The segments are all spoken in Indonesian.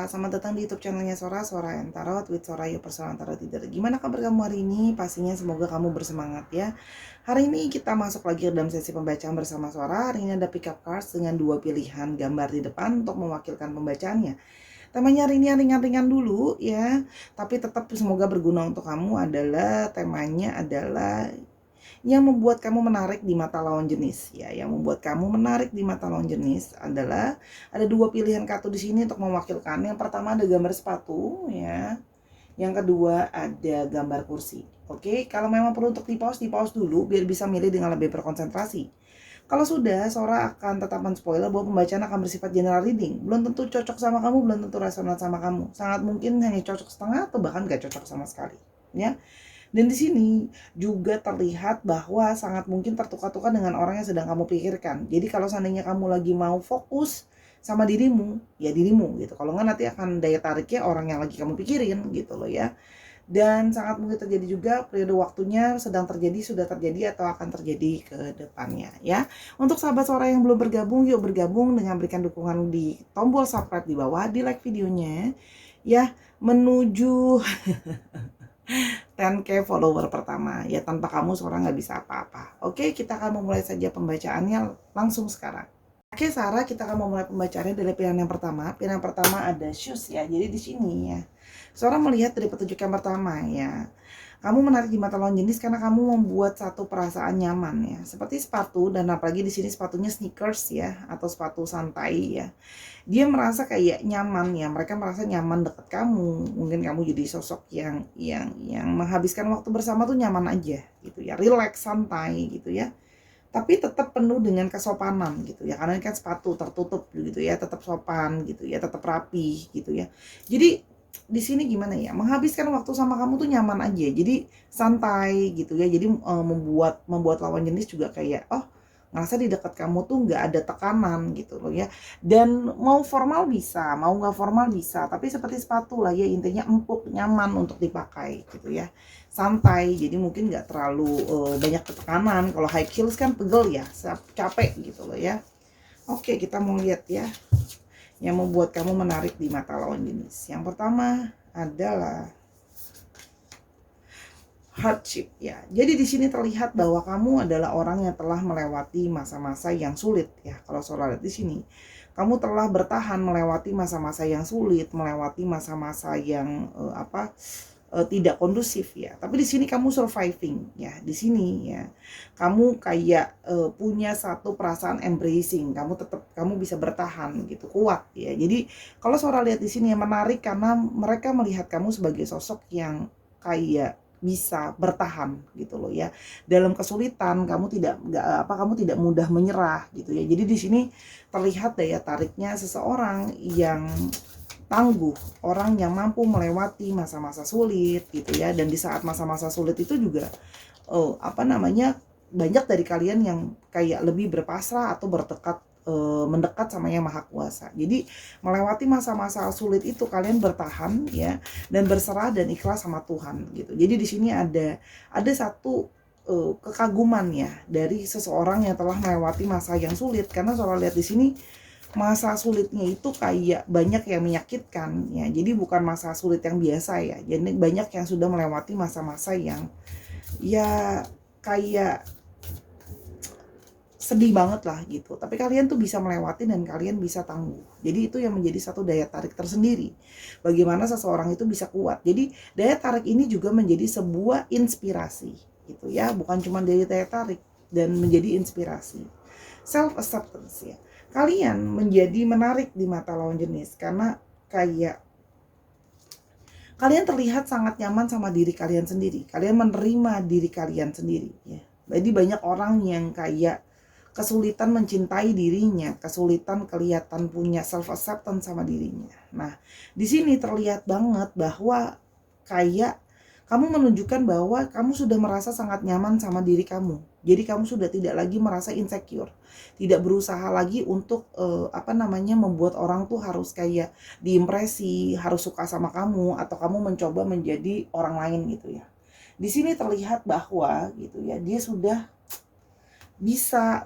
selamat datang di YouTube channelnya Sora, Sora and Tarot with Sora, your personal tarot reader. Gimana kabar kamu hari ini? Pastinya semoga kamu bersemangat ya. Hari ini kita masuk lagi dalam sesi pembacaan bersama Sora. Hari ini ada pick up cards dengan dua pilihan gambar di depan untuk mewakilkan pembacaannya. Temanya hari ini yang ringan-ringan dulu ya, tapi tetap semoga berguna untuk kamu. Temanya adalah yang membuat kamu menarik di mata lawan jenis ya. Yang membuat kamu menarik di mata lawan jenis adalah ada dua pilihan kartu di sini untuk mewakilkan. Yang pertama ada gambar sepatu ya. Yang kedua ada gambar kursi. Oke, kalau memang perlu untuk di pause dulu biar bisa milih dengan lebih berkonsentrasi. Kalau sudah, Sora akan tetap men-spoiler bahwa pembacaan akan bersifat general reading. Belum tentu cocok sama kamu, belum tentu resonan sama kamu. Sangat mungkin hanya cocok setengah atau bahkan gak cocok sama sekali ya. Dan di sini juga terlihat bahwa sangat mungkin tertukar-tukar dengan orang yang sedang kamu pikirkan. Jadi kalau seandainya kamu lagi mau fokus sama dirimu, ya dirimu gitu. Kalau nggak nanti akan daya tariknya orang yang lagi kamu pikirin gitu loh ya. Dan sangat mungkin terjadi juga periode waktunya sedang terjadi, sudah terjadi atau akan terjadi ke depannya ya. Untuk sahabat Sora yang belum bergabung, yuk bergabung dengan berikan dukungan di tombol subscribe di bawah, di like videonya ya, menuju 10k follower pertama ya. Tanpa kamu Sora nggak bisa apa-apa. Oke, kita akan memulai saja pembacaannya langsung sekarang. Oke Sarah, kita akan memulai pembacaannya dari pilihan yang pertama. Pilihan yang pertama ada shoes ya. Jadi di sini ya, Sora melihat dari petunjuk yang pertama ya, kamu menarik di mata lawan jenis karena kamu membuat satu perasaan nyaman ya, seperti sepatu, dan apalagi di sini sepatunya sneakers ya, atau sepatu santai ya. Dia merasa kayak nyaman ya, mereka merasa nyaman dekat kamu. Mungkin kamu jadi sosok yang menghabiskan waktu bersama tuh nyaman aja gitu ya, relax, santai gitu ya. Tapi tetap penuh dengan kesopanan gitu ya, karena ini kan sepatu tertutup gitu ya, tetap sopan gitu ya, tetap rapi gitu ya. Jadi di sini gimana ya, menghabiskan waktu sama kamu tuh nyaman aja, jadi santai gitu ya. Jadi membuat lawan jenis juga kayak ngerasa di dekat kamu tuh nggak ada tekanan gitu loh ya. Dan mau formal bisa, mau nggak formal bisa, tapi seperti sepatu lah ya, intinya empuk, nyaman untuk dipakai gitu ya, santai. Jadi mungkin nggak terlalu banyak tekanan. Kalau high heels kan pegel ya, capek gitu loh ya. Oke, kita mau lihat ya yang membuat kamu menarik di mata lawan jenis. Yang pertama adalah hardship ya. Jadi di sini terlihat bahwa kamu adalah orang yang telah melewati masa-masa yang sulit ya. Kalau Sora lihat di sini, kamu telah bertahan melewati masa-masa yang sulit, melewati masa-masa yang tidak kondusif ya. Tapi di sini kamu surviving ya. Di sini ya, kamu kayak punya satu perasaan embracing. Kamu bisa bertahan gitu, kuat ya. Jadi kalau Sora lihat di sini yang menarik karena mereka melihat kamu sebagai sosok yang kayak bisa bertahan gitu loh ya. Dalam kesulitan kamu tidak mudah menyerah gitu ya. Jadi di sini terlihat daya tariknya seseorang yang tangguh, orang yang mampu melewati masa-masa sulit gitu ya. Dan di saat masa-masa sulit itu juga banyak dari kalian yang kayak lebih berpasrah atau mendekat sama Yang Maha Kuasa. Jadi melewati masa-masa sulit itu kalian bertahan ya, dan berserah dan ikhlas sama Tuhan gitu. Jadi di sini ada satu kekaguman ya dari seseorang yang telah melewati masa yang sulit. Karena Sora lihat di sini masa sulitnya itu kayak banyak yang menyakitkan ya. Jadi bukan masa sulit yang biasa ya. Jadi banyak yang sudah melewati masa-masa yang ya kayak sedih banget lah gitu. Tapi kalian tuh bisa melewati dan kalian bisa tangguh. Jadi itu yang menjadi satu daya tarik tersendiri. Bagaimana seseorang itu bisa kuat. Jadi daya tarik ini juga menjadi sebuah inspirasi gitu ya. Bukan cuma daya tarik dan menjadi inspirasi. Self acceptance ya. Kalian menjadi menarik di mata lawan jenis karena kayak kalian terlihat sangat nyaman sama diri kalian sendiri. Kalian menerima diri kalian sendiri ya. Jadi banyak orang yang kayak kesulitan mencintai dirinya, kesulitan kelihatan punya self acceptance sama dirinya. Nah, di sini terlihat banget bahwa kayak kamu menunjukkan bahwa kamu sudah merasa sangat nyaman sama diri kamu. Jadi kamu sudah tidak lagi merasa insecure, tidak berusaha lagi untuk membuat orang tuh harus kayak diimpresi, harus suka sama kamu, atau kamu mencoba menjadi orang lain gitu ya. Di sini terlihat bahwa gitu ya, dia sudah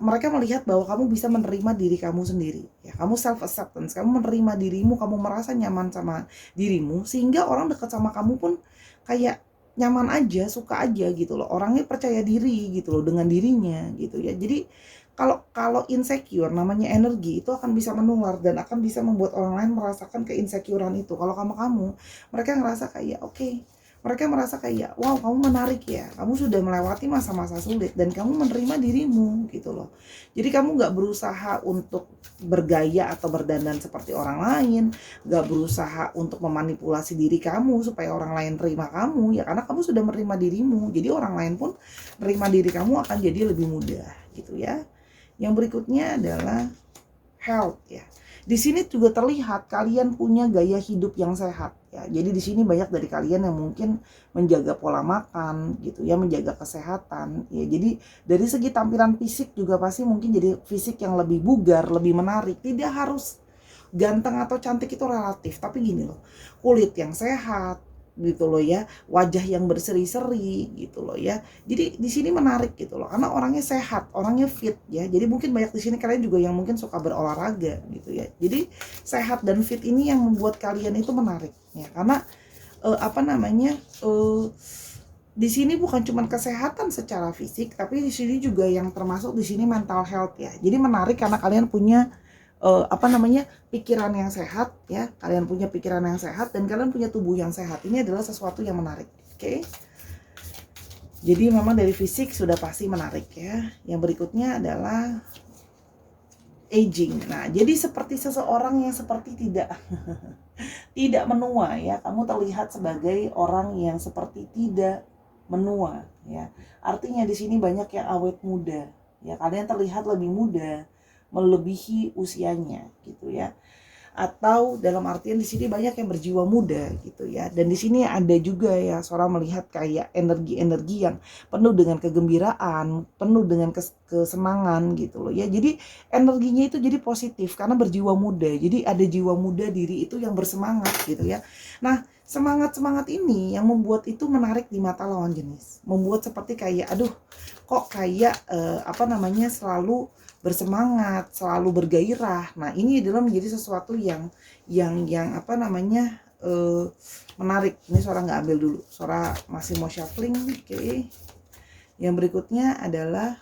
mereka melihat bahwa kamu bisa menerima diri kamu sendiri ya, kamu self acceptance, kamu menerima dirimu, kamu merasa nyaman sama dirimu, sehingga orang dekat sama kamu pun kayak nyaman aja, suka aja gitu loh, orangnya percaya diri gitu loh dengan dirinya gitu ya. Jadi kalau kalau insecure, namanya energi, itu akan bisa menular dan akan bisa membuat orang lain merasakan keinsecurean itu. Kalau kamu mereka ngerasa kayak oke, mereka merasa kayak wow, kamu menarik ya, kamu sudah melewati masa-masa sulit dan kamu menerima dirimu gitu loh. Jadi kamu nggak berusaha untuk bergaya atau berdandan seperti orang lain, nggak berusaha untuk memanipulasi diri kamu supaya orang lain terima kamu ya, karena kamu sudah menerima dirimu. Jadi orang lain pun menerima diri kamu akan jadi lebih mudah gitu ya. Yang berikutnya adalah health ya. Di sini juga terlihat kalian punya gaya hidup yang sehat ya. Jadi di sini banyak dari kalian yang mungkin menjaga pola makan gitu ya, menjaga kesehatan ya. Jadi dari segi tampilan fisik juga pasti mungkin jadi fisik yang lebih bugar, lebih menarik. Tidak harus ganteng atau cantik, itu relatif, tapi gini loh, kulit yang sehat gitu loh ya, wajah yang berseri-seri gitu loh ya. Jadi di sini menarik gitu loh, karena orangnya sehat, orangnya fit ya. Jadi mungkin banyak di sini kalian juga yang mungkin suka berolahraga gitu ya. Jadi sehat dan fit ini yang membuat kalian itu menarik ya, karena apa namanya, di sini bukan cuma kesehatan secara fisik, tapi di sini juga yang termasuk di sini mental health ya. Jadi menarik karena kalian punya apa namanya, pikiran yang sehat ya, kalian punya pikiran yang sehat dan kalian punya tubuh yang sehat. Ini adalah sesuatu yang menarik, oke? Jadi memang dari fisik sudah pasti menarik ya. Yang berikutnya adalah aging. Nah, jadi seperti seseorang yang seperti tidak tidak menua ya. Kamu terlihat sebagai orang yang seperti tidak menua ya. Artinya di sini banyak yang awet muda ya. Kalian terlihat lebih muda, melebihi usianya gitu ya. Atau dalam artian di sini banyak yang berjiwa muda gitu ya. Dan di sini ada juga ya, seorang melihat kayak energi-energi yang penuh dengan kegembiraan, penuh dengan kesenangan gitu loh ya. Jadi energinya itu jadi positif karena berjiwa muda. Jadi ada jiwa muda diri itu yang bersemangat gitu ya. Nah, semangat-semangat ini yang membuat itu menarik di mata lawan jenis. Membuat seperti kayak aduh, kok kayak apa namanya, selalu bersemangat, selalu bergairah. Nah, ini adalah menjadi sesuatu yang apa namanya, menarik. Ini Sora nggak ambil dulu, Sora masih mau shuffling. Oke. Yang berikutnya adalah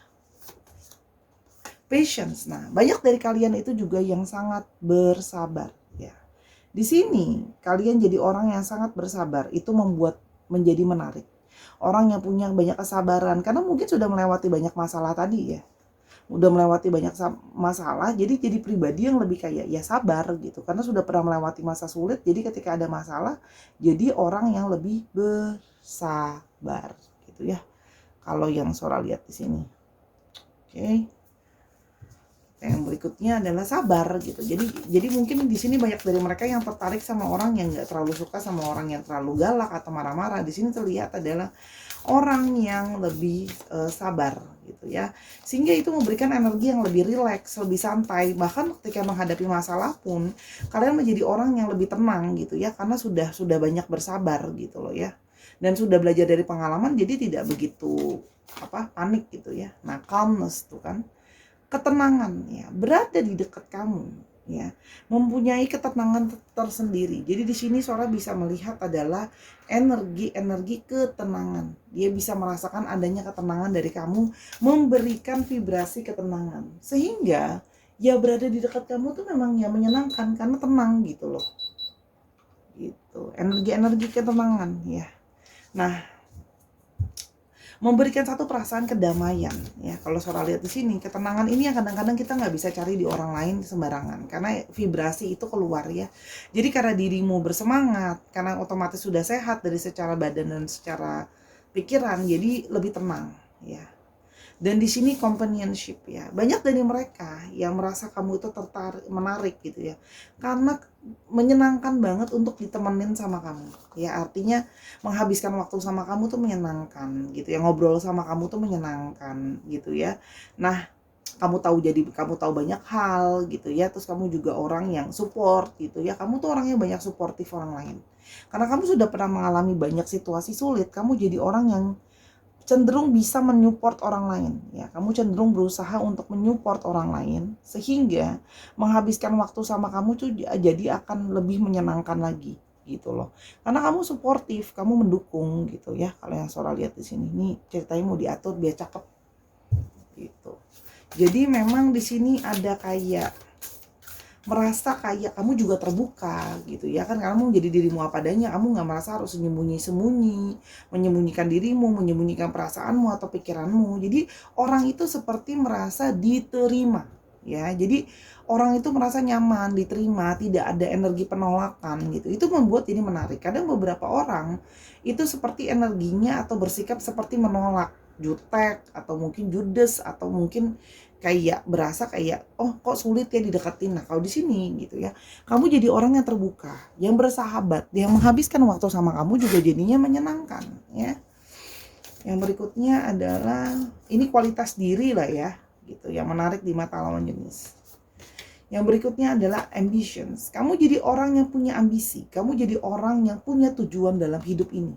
patience. Nah, banyak dari kalian itu juga yang sangat bersabar ya. Di sini kalian jadi orang yang sangat bersabar, itu membuat menjadi menarik. Orang yang punya banyak kesabaran karena mungkin sudah melewati banyak masalah tadi ya. Udah melewati banyak masalah, jadi pribadi yang lebih kayak ya sabar gitu, karena sudah pernah melewati masa sulit. Jadi ketika ada masalah, jadi orang yang lebih bersabar gitu ya, kalau yang Sora lihat di sini. Oke. Yang berikutnya adalah sabar gitu. Jadi mungkin di sini banyak dari mereka yang tertarik sama orang yang nggak terlalu suka sama orang yang terlalu galak atau marah-marah. Di sini terlihat adalah orang yang lebih sabar gitu ya, sehingga itu memberikan energi yang lebih rileks, lebih santai. Bahkan ketika menghadapi masalah pun kalian menjadi orang yang lebih tenang gitu ya, karena sudah banyak bersabar gitu loh ya, dan sudah belajar dari pengalaman, jadi tidak begitu panik gitu ya. Nah, calmness tuh kan, ketenangan ya, berada di dekat kamu ya, mempunyai ketenangan tersendiri. Jadi di sini Sora bisa melihat adalah energi ketenangan. Dia bisa merasakan adanya ketenangan dari kamu, memberikan vibrasi ketenangan. Sehingga ya berada di dekat kamu tuh memang ya menyenangkan karena tenang gitu loh. Gitu. Energi ketenangan ya. Nah, memberikan satu perasaan kedamaian ya. Kalau Sora lihat di sini, ketenangan ini yang kadang-kadang kita nggak bisa cari di orang lain sembarangan, karena vibrasi itu keluar ya. Jadi karena dirimu bersemangat, karena otomatis sudah sehat dari secara badan dan secara pikiran, jadi lebih tenang ya. Dan di sini companionship ya, banyak dari mereka yang merasa kamu itu tertarik, menarik gitu ya, karena menyenangkan banget untuk ditemenin sama kamu ya. Artinya menghabiskan waktu sama kamu tuh menyenangkan gitu ya, ngobrol sama kamu tuh menyenangkan gitu ya. Nah, kamu tahu banyak hal gitu ya, terus kamu juga orang yang support gitu ya. Kamu tuh orangnya banyak suportif orang lain, karena kamu sudah pernah mengalami banyak situasi sulit. Kamu jadi orang yang cenderung bisa menyupport orang lain ya. Kamu cenderung berusaha untuk menyupport orang lain sehingga menghabiskan waktu sama kamu tuh jadi akan lebih menyenangkan lagi gitu loh. Karena kamu suportif, kamu mendukung gitu ya. Kalau yang Sora lihat di sini nih ceritanya mau diatur biar cakep gitu. Jadi memang di sini ada kayak merasa kayak kamu juga terbuka gitu ya kan, kamu jadi dirimu apa adanya, kamu nggak merasa harus sembunyi-sembunyi, menyembunyikan dirimu, menyembunyikan perasaanmu atau pikiranmu. Jadi orang itu seperti merasa diterima ya, jadi orang itu merasa nyaman, diterima, tidak ada energi penolakan gitu. Itu membuat ini menarik. Kadang beberapa orang itu seperti energinya atau bersikap seperti menolak, jutek atau mungkin judes atau mungkin kayak berasa kayak oh kok sulit ya dideketin. Nah kalau di sini gitu ya, kamu jadi orang yang terbuka, yang bersahabat, yang menghabiskan waktu sama kamu juga jadinya menyenangkan ya. Yang berikutnya adalah ini kualitas diri lah ya gitu, yang menarik di mata lawan jenis. Yang berikutnya adalah ambitions. Kamu jadi orang yang punya ambisi, kamu jadi orang yang punya tujuan dalam hidup ini.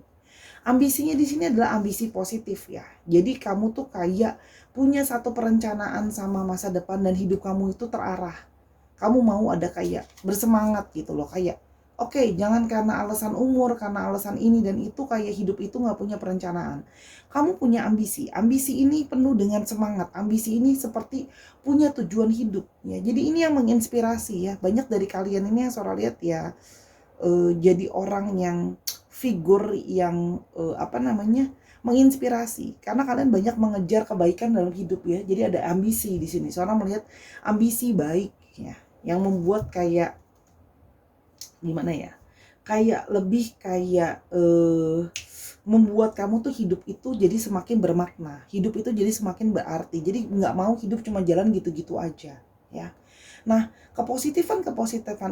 Ambisinya di sini adalah ambisi positif ya. Jadi kamu tuh kayak punya satu perencanaan sama masa depan dan hidup kamu itu terarah. Kamu mau ada kayak bersemangat gitu loh, kayak oke, jangan karena alasan umur, karena alasan ini dan itu kayak hidup itu nggak punya perencanaan. Kamu punya ambisi. Ambisi ini penuh dengan semangat. Ambisi ini seperti punya tujuan hidup ya. Jadi ini yang menginspirasi ya. Banyak dari kalian ini yang Sora lihat ya, jadi orang yang figur yang menginspirasi karena kalian banyak mengejar kebaikan dalam hidup ya. Jadi ada ambisi di sini. Seorang melihat ambisi baik ya, yang membuat kayak gimana ya? Kayak lebih kayak membuat kamu tuh hidup itu jadi semakin bermakna. Hidup itu jadi semakin berarti. Jadi nggak mau hidup cuma jalan gitu-gitu aja ya. Nah, kepositifan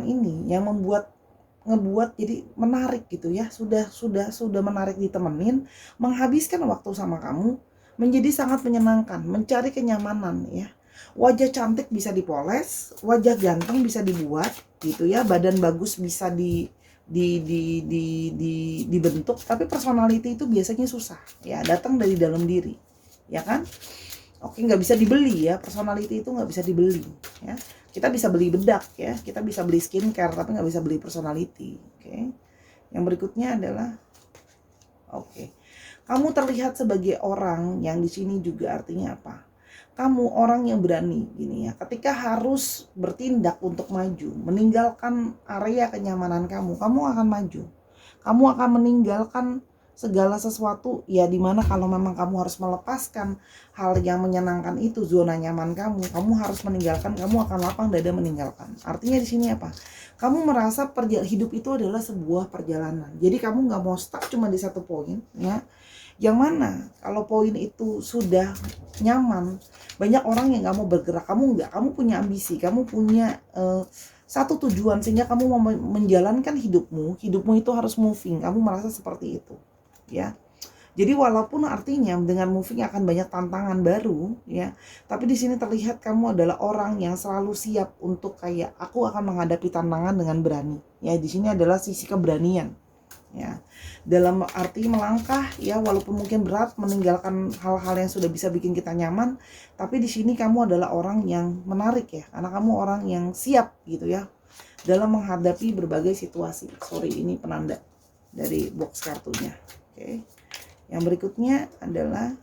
ini yang ngebuat jadi menarik gitu ya, sudah menarik ditemenin, menghabiskan waktu sama kamu menjadi sangat menyenangkan, mencari kenyamanan ya. Wajah cantik bisa dipoles, wajah ganteng bisa dibuat gitu ya, badan bagus bisa dibentuk, tapi personality itu biasanya susah ya, datang dari dalam diri ya kan. Oke, nggak bisa dibeli ya, personality itu nggak bisa dibeli ya. Kita bisa beli bedak ya, kita bisa beli skincare, tapi nggak bisa beli personality. Oke. Yang berikutnya adalah kamu terlihat sebagai orang yang di sini juga artinya apa? Kamu orang yang berani gini ya. Ketika harus bertindak untuk maju, meninggalkan area kenyamanan kamu akan maju. Kamu akan meninggalkan segala sesuatu ya, dimana kalau memang kamu harus melepaskan hal yang menyenangkan itu, zona nyaman kamu harus meninggalkan, kamu akan lapang dada meninggalkan. Artinya di sini apa? Kamu merasa hidup itu adalah sebuah perjalanan. Jadi kamu nggak mau stuck cuma di satu poin ya. Yang mana kalau poin itu sudah nyaman, banyak orang yang nggak mau bergerak. Kamu punya ambisi, kamu punya satu tujuan sehingga kamu mau menjalankan hidupmu itu harus moving. Kamu merasa seperti itu ya. Jadi walaupun artinya dengan moving akan banyak tantangan baru ya, tapi di sini terlihat kamu adalah orang yang selalu siap untuk kayak aku akan menghadapi tantangan dengan berani. Ya, di sini adalah sisi keberanian. Ya. Dalam arti melangkah ya, walaupun mungkin berat, meninggalkan hal-hal yang sudah bisa bikin kita nyaman, tapi di sini kamu adalah orang yang menarik ya, karena kamu orang yang siap gitu ya dalam menghadapi berbagai situasi. Sorry, ini penanda dari box kartunya. Oke. Yang berikutnya adalah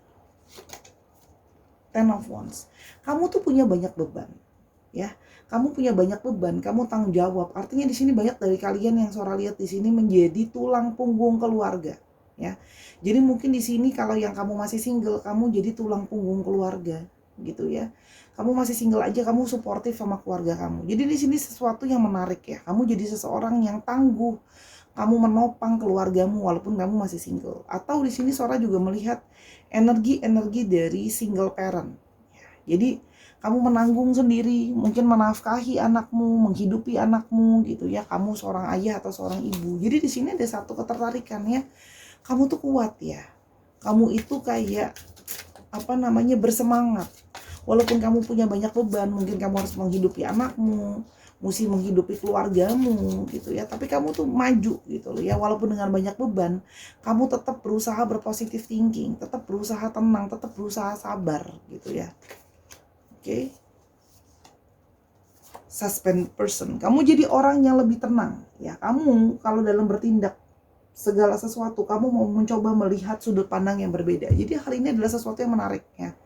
Ten of Wands. Kamu tuh punya banyak beban ya. Kamu punya banyak beban, kamu tanggung jawab. Artinya di sini banyak dari kalian yang Sora lihat di sini menjadi tulang punggung keluarga ya. Jadi mungkin di sini kalau yang kamu masih single, kamu jadi tulang punggung keluarga gitu ya. Kamu masih single aja, kamu suportif sama keluarga kamu. Jadi di sini sesuatu yang menarik ya. Kamu jadi seseorang yang tangguh. Kamu menopang keluargamu walaupun kamu masih single. Atau di sini Sora juga melihat energi-energi dari single parent. Jadi kamu menanggung sendiri, mungkin menafkahi anakmu, menghidupi anakmu gitu ya. Kamu seorang ayah atau seorang ibu. Jadi di sini ada satu ketertarikan ya. Kamu tuh kuat ya. Kamu itu kayak bersemangat. Walaupun kamu punya banyak beban, mungkin kamu harus menghidupi anakmu, mesti menghidupi keluargamu gitu ya, tapi kamu tuh maju gitu loh ya, walaupun dengan banyak beban, kamu tetap berusaha berpositif thinking, tetap berusaha tenang, tetap berusaha sabar gitu ya. Oke. Suspend person, kamu jadi orang yang lebih tenang ya. Kamu kalau dalam bertindak segala sesuatu, kamu mau mencoba melihat sudut pandang yang berbeda. Jadi hari ini adalah sesuatu yang menarik ya.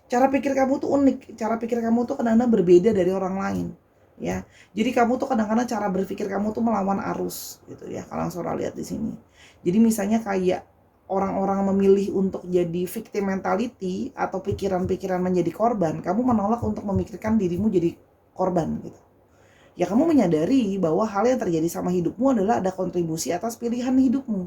Cara pikir kamu tuh unik, cara pikir kamu tuh kadang-kadang berbeda dari orang lain ya. Jadi kamu tuh kadang-kadang cara berpikir kamu tuh melawan arus gitu ya, kalau Sora lihat di sini. Jadi misalnya kayak orang-orang memilih untuk jadi victim mentality atau pikiran-pikiran menjadi korban, kamu menolak untuk memikirkan dirimu jadi korban gitu. Ya kamu menyadari bahwa hal yang terjadi sama hidupmu adalah ada kontribusi atas pilihan hidupmu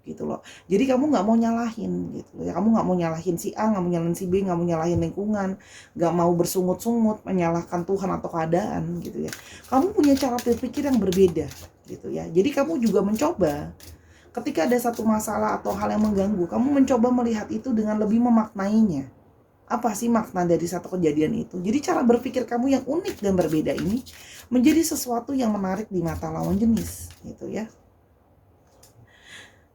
gitu loh. Jadi kamu nggak mau nyalahin gitu ya, kamu nggak mau nyalahin si A, nggak mau nyalahin si B, nggak mau nyalahin lingkungan, nggak mau bersungut-sungut menyalahkan Tuhan atau keadaan gitu ya. Kamu punya cara berpikir yang berbeda gitu ya. Jadi kamu juga mencoba ketika ada satu masalah atau hal yang mengganggu, kamu mencoba melihat itu dengan lebih memaknainya. Apa sih makna dari satu kejadian itu? Jadi cara berpikir kamu yang unik dan berbeda ini menjadi sesuatu yang menarik di mata lawan jenis gitu ya.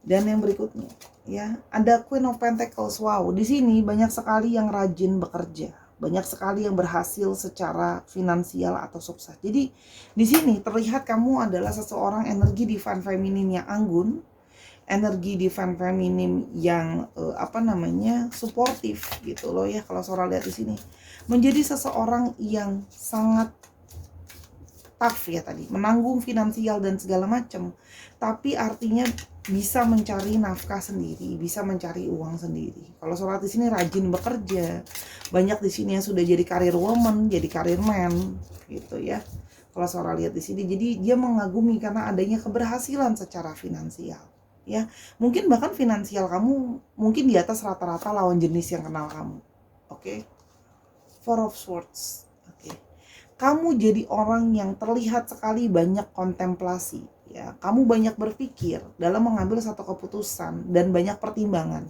Dan yang berikutnya ya, ada Queen of Pentacles. Wow, di sini banyak sekali yang rajin bekerja, banyak sekali yang berhasil secara finansial atau sukses. Jadi di sini terlihat kamu adalah seseorang energi divine feminine yang anggun, energi divine feminine yang suportif gitu loh ya. Kalau Sora lihat di sini menjadi seseorang yang sangat tough ya tadi, menanggung finansial dan segala macam, tapi artinya bisa mencari nafkah sendiri, bisa mencari uang sendiri. Kalau Sora di sini rajin bekerja, banyak di sini yang sudah jadi karir woman, jadi karir man gitu ya. Kalau Sora lihat di sini, jadi dia mengagumi karena adanya keberhasilan secara finansial. Ya, mungkin bahkan finansial kamu mungkin di atas rata-rata lawan jenis yang kenal kamu. Oke. Four of Swords. Oke. Kamu jadi orang yang terlihat sekali banyak kontemplasi, ya. Kamu banyak berpikir dalam mengambil satu keputusan dan banyak pertimbangan.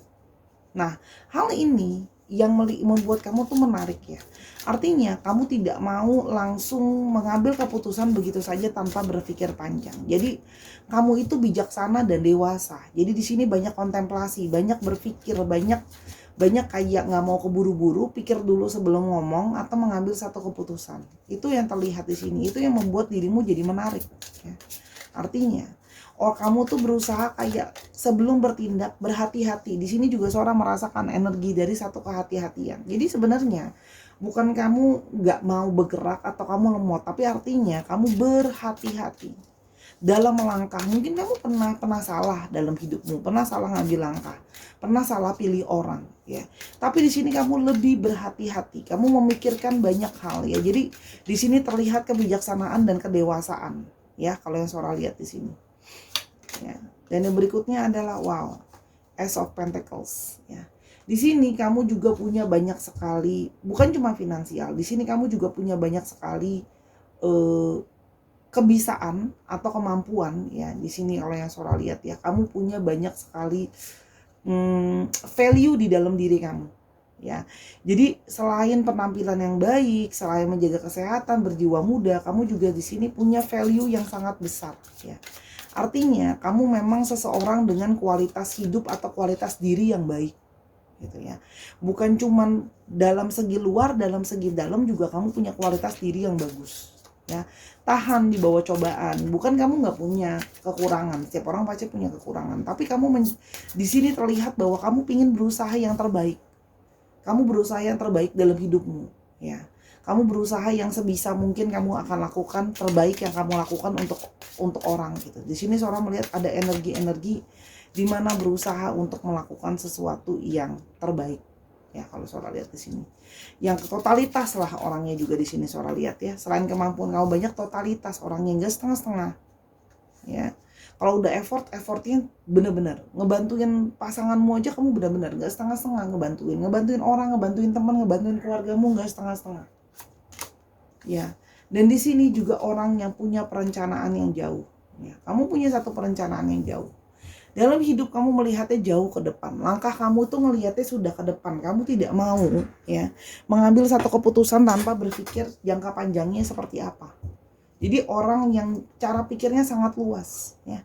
Nah, hal ini yang membuat kamu tuh menarik ya. Artinya kamu tidak mau langsung mengambil keputusan begitu saja tanpa berpikir panjang. Jadi kamu itu bijaksana dan dewasa. Jadi di sini banyak kontemplasi, banyak berpikir, banyak kayak nggak mau keburu-buru, pikir dulu sebelum ngomong atau mengambil satu keputusan. Itu yang terlihat di sini. Itu yang membuat dirimu jadi menarik. Ya. Artinya kamu tuh berusaha kayak sebelum bertindak berhati-hati. Di sini juga seorang merasakan energi dari satu kehati-hatian. Jadi sebenarnya bukan kamu nggak mau bergerak atau kamu lemot, tapi artinya kamu berhati-hati dalam melangkah. Mungkin kamu pernah salah dalam hidupmu, pernah salah ngambil langkah, pernah salah pilih orang, ya. Tapi di sini kamu lebih berhati-hati, kamu memikirkan banyak hal, ya. Jadi di sini terlihat kebijaksanaan dan kedewasaan, ya. Kalau yang Sora lihat di sini. Ya. Dan yang berikutnya adalah wow, Ace of Pentacles ya. Di sini kamu juga punya banyak sekali, bukan cuma finansial, di sini kamu juga punya banyak sekali kebisaan atau kemampuan ya. Di sini kalau yang Sora lihat ya, kamu punya banyak sekali value di dalam diri kamu ya. Jadi selain penampilan yang baik, selain menjaga kesehatan, berjiwa muda, kamu juga di sini punya value yang sangat besar ya. Artinya kamu memang seseorang dengan kualitas hidup atau kualitas diri yang baik gitu ya. Bukan cuman dalam segi luar, dalam segi dalam juga kamu punya kualitas diri yang bagus ya. Tahan di bawah cobaan. Bukan kamu nggak punya kekurangan, setiap orang pasti punya kekurangan, tapi kamu di sini terlihat bahwa kamu ingin berusaha yang terbaik. Kamu berusaha yang terbaik dalam hidupmu ya. Kamu berusaha yang sebisa mungkin kamu akan lakukan terbaik yang kamu lakukan untuk orang gitu. Di sini seorang melihat ada energi-energi di mana berusaha untuk melakukan sesuatu yang terbaik. Ya, kalau Sora lihat di sini. Yang totalitas lah orangnya juga di sini Sora lihat ya. Selain kemampuan kamu banyak, totalitas orangnya, enggak setengah-setengah. Ya. Kalau udah effortnya bener-bener ngebantuin pasanganmu aja, kamu bener-bener nggak setengah-setengah ngebantuin orang, ngebantuin teman, ngebantuin keluargamu, nggak setengah-setengah. Ya, dan di sini juga orang yang punya perencanaan yang jauh. Ya, kamu punya satu perencanaan yang jauh. Dalam hidup kamu melihatnya jauh ke depan. Langkah kamu tuh ngelihatnya sudah ke depan. Kamu tidak mau ya mengambil satu keputusan tanpa berpikir jangka panjangnya seperti apa. Jadi orang yang cara pikirnya sangat luas ya.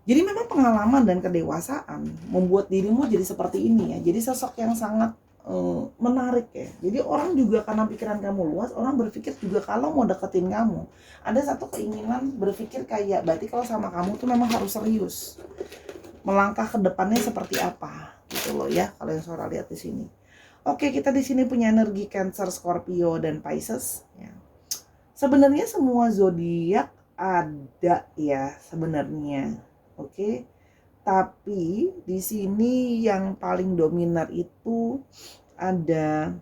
Jadi memang pengalaman dan kedewasaan membuat dirimu jadi seperti ini ya. Jadi sosok yang sangat menarik ya. Jadi orang juga karena pikiran kamu luas, orang berpikir juga kalau mau deketin kamu, ada satu keinginan berpikir kayak berarti kalau sama kamu tuh memang harus serius. Melangkah ke depannya seperti apa gitu loh ya, kalau yang Sora lihat di sini. Oke, kita di sini punya energi Cancer, Scorpio dan Pisces ya. Sebenarnya semua zodiak ada ya sebenarnya. Oke. Tapi di sini yang paling dominan itu ada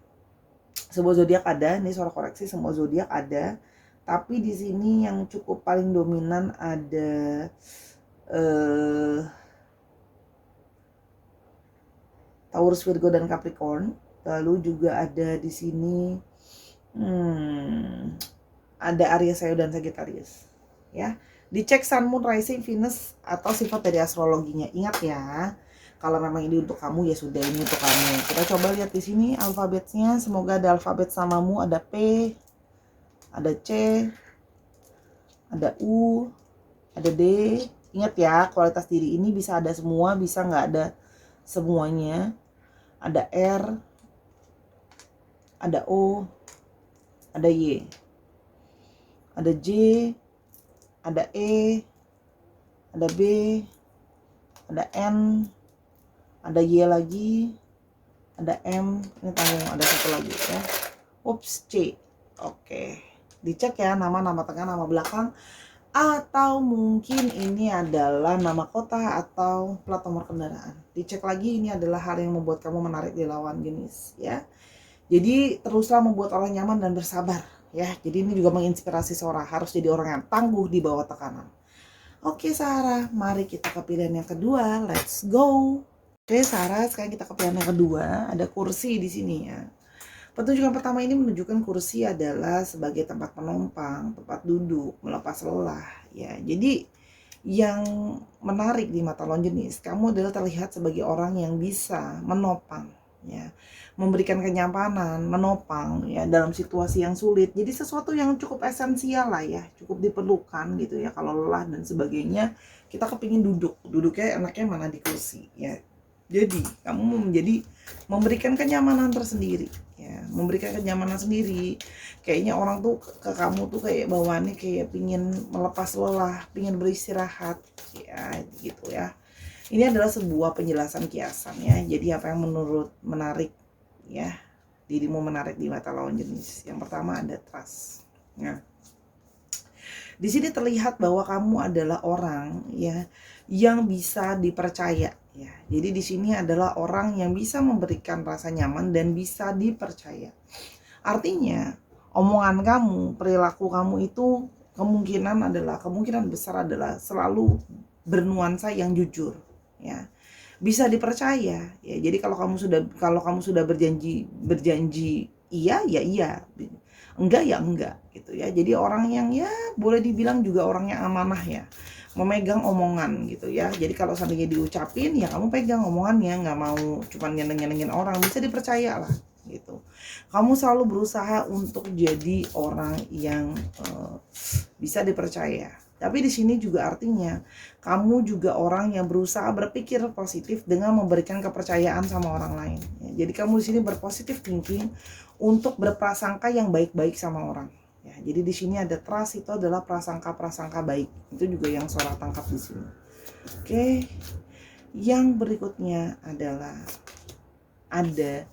sebuah zodiak ada, ini Sora koreksi, semua zodiak ada. Tapi di sini yang cukup paling dominan ada Taurus, Virgo dan Capricorn. Lalu juga ada di sini ada Aries, Leo dan Sagittarius. Ya. Dicek Sun, Moon, Rising, Venus atau sifat dari astrologinya. Ingat ya, kalau memang ini untuk kamu ya sudah ini untuk kamu. Kita coba lihat di sini alfabetnya. Semoga ada alfabet samamu, ada P, ada C, ada U, ada D. Ingat ya, kualitas diri ini bisa ada semua, bisa nggak ada semuanya. Ada R, ada O, ada Y, ada J, ada E, ada B, ada N, ada Y lagi, ada M, ini tanggung ada satu lagi ya. Ups, C. Oke. Dicek ya nama tengah, nama belakang, atau mungkin ini adalah nama kota atau plat nomor kendaraan. Dicek lagi, ini adalah hal yang membuat kamu menarik di lawan jenis ya. Jadi teruslah membuat orang nyaman dan bersabar ya. Jadi ini juga menginspirasi Sora, harus jadi orang yang tangguh di bawah tekanan. Oke Sarah, mari kita ke pilihan yang kedua. Let's go. Oke Sarah, sekarang kita ke pilihan yang kedua. Ada kursi di sini ya. Petunjukan pertama ini menunjukkan kursi adalah sebagai tempat penumpang, tempat duduk, melepas lelah ya. Jadi yang menarik di mata lawan jenis, kamu adalah terlihat sebagai orang yang bisa menopang ya, memberikan kenyamanan, menopang ya dalam situasi yang sulit. Jadi sesuatu yang cukup esensial lah ya, cukup diperlukan gitu ya. Kalau lelah dan sebagainya, kita kepingin duduknya enaknya mana di kursi ya. Jadi kamu memberikan kenyamanan tersendiri ya, memberikan kenyamanan sendiri. Kayaknya orang tuh ke kamu tuh kayak bawaannya kayak pingin melepas lelah, pingin beristirahat ya gitu ya. Ini adalah sebuah penjelasan kiasan ya. Jadi apa yang menurut menarik ya, dirimu menarik di mata lawan jenis. Yang pertama ada trust. Nah, di sini terlihat bahwa kamu adalah orang ya yang bisa dipercaya ya. Jadi di sini adalah orang yang bisa memberikan rasa nyaman dan bisa dipercaya. Artinya, omongan kamu, perilaku kamu itu kemungkinan besar adalah selalu bernuansa yang jujur ya. Bisa dipercaya ya. Jadi kalau kamu sudah berjanji iya ya iya, enggak ya enggak gitu ya. Jadi orang yang ya boleh dibilang juga orang yang amanah ya, memegang omongan gitu ya. Jadi kalau seandainya diucapin ya kamu pegang omongannya, nggak mau cuman nyenengin orang, bisa dipercaya lah gitu. Kamu selalu berusaha untuk jadi orang yang bisa dipercaya. Tapi di sini juga artinya kamu juga orang yang berusaha berpikir positif dengan memberikan kepercayaan sama orang lain. Ya, jadi kamu di sini berpositif thinking untuk berprasangka yang baik-baik sama orang. Ya, jadi di sini ada trust, itu adalah prasangka-prasangka baik. Itu juga yang Sora tangkap di sini. Oke. Yang berikutnya adalah ada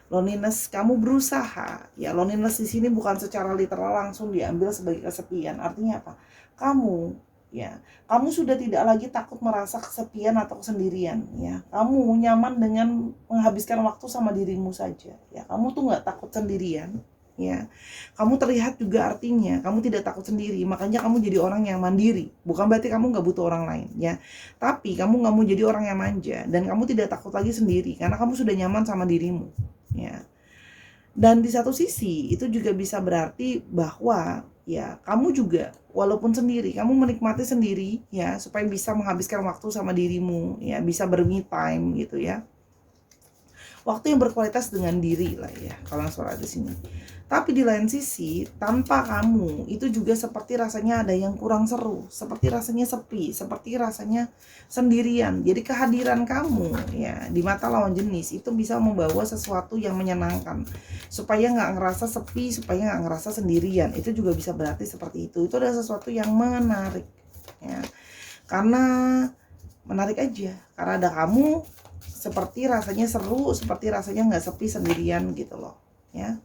loneliness. Kamu berusaha. Ya, loneliness di sini bukan secara literal langsung diambil sebagai kesepian. Artinya apa? Kamu sudah tidak lagi takut merasa kesepian atau kesendirian ya. Kamu nyaman dengan menghabiskan waktu sama dirimu saja ya. Kamu tuh nggak takut sendirian ya. Kamu terlihat juga artinya kamu tidak takut sendiri, makanya kamu jadi orang yang mandiri. Bukan berarti kamu nggak butuh orang lain ya, tapi kamu nggak mau jadi orang yang manja dan kamu tidak takut lagi sendiri karena kamu sudah nyaman sama dirimu ya. Dan di satu sisi itu juga bisa berarti bahwa ya kamu juga walaupun sendiri, kamu menikmati sendiri ya, supaya bisa menghabiskan waktu sama dirimu ya, bisa ber-me time gitu ya. waktu yang berkualitas dengan diri lah ya kalau yang suara di sini. Tapi di lain sisi, tanpa kamu itu juga seperti rasanya ada yang kurang seru, seperti rasanya sepi, seperti rasanya sendirian. Jadi kehadiran kamu ya di mata lawan jenis itu bisa membawa sesuatu yang menyenangkan, supaya nggak ngerasa sepi, supaya nggak ngerasa sendirian. Itu juga bisa berarti seperti itu. Itu adalah sesuatu yang menarik ya. Karena menarik aja, karena ada kamu, seperti rasanya seru, seperti rasanya nggak sepi sendirian gitu loh ya.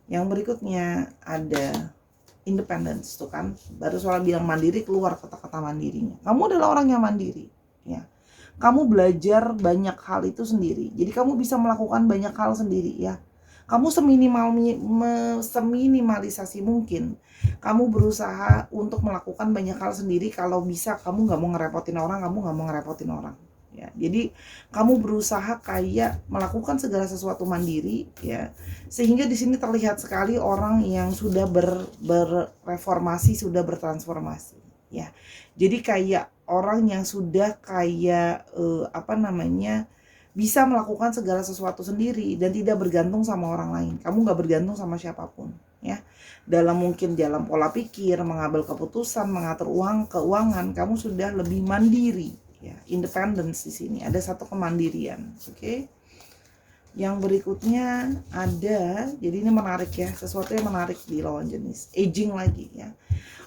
Yang berikutnya ada independence tuh kan, baru soal bilang mandiri, keluar kata-kata mandirinya. Kamu adalah orang yang mandiri ya. Kamu belajar banyak hal itu sendiri, jadi kamu bisa melakukan banyak hal sendiri ya. Kamu seminimalisasi mungkin kamu berusaha untuk melakukan banyak hal sendiri. Kalau bisa kamu nggak mau ngerepotin orang, kamu nggak mau ngerepotin orang ya. Jadi kamu berusaha kayak melakukan segala sesuatu mandiri ya, sehingga di sini terlihat sekali orang yang sudah berreformasi, sudah bertransformasi ya. Jadi kayak orang yang sudah kayak bisa melakukan segala sesuatu sendiri dan tidak bergantung sama orang lain. Kamu nggak bergantung sama siapapun ya. Mungkin dalam pola pikir, mengambil keputusan, mengatur keuangan, kamu sudah lebih mandiri ya. Independence di sini ada satu kemandirian. Oke. Yang berikutnya ada, jadi ini menarik ya, sesuatu yang menarik di lawan jenis, aging lagi ya.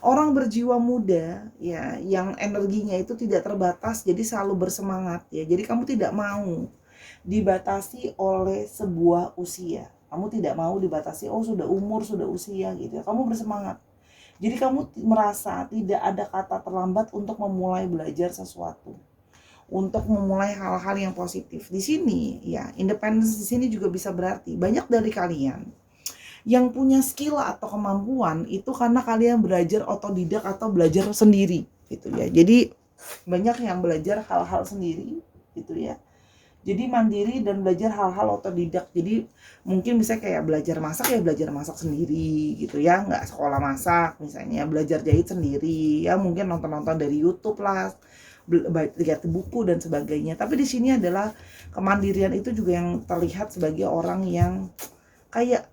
Orang berjiwa muda ya, yang energinya itu tidak terbatas, jadi selalu bersemangat ya. Jadi kamu tidak mau dibatasi oleh sebuah usia. Kamu tidak mau dibatasi, oh sudah umur, sudah usia gitu ya. Kamu bersemangat. Jadi kamu merasa tidak ada kata terlambat untuk memulai belajar sesuatu, untuk memulai hal-hal yang positif. Di sini ya, independence di sini juga bisa berarti banyak dari kalian yang punya skill atau kemampuan itu karena kalian belajar otodidak atau belajar sendiri gitu ya. Jadi banyak yang belajar hal-hal sendiri gitu ya. Jadi mandiri dan belajar hal-hal otodidak. Jadi mungkin bisa kayak belajar masak ya, belajar masak sendiri gitu ya, nggak sekolah masak misalnya, belajar jahit sendiri ya, mungkin nonton-nonton dari YouTube lah, lihat buku dan sebagainya. Tapi di sini adalah kemandirian itu juga yang terlihat sebagai orang yang kayak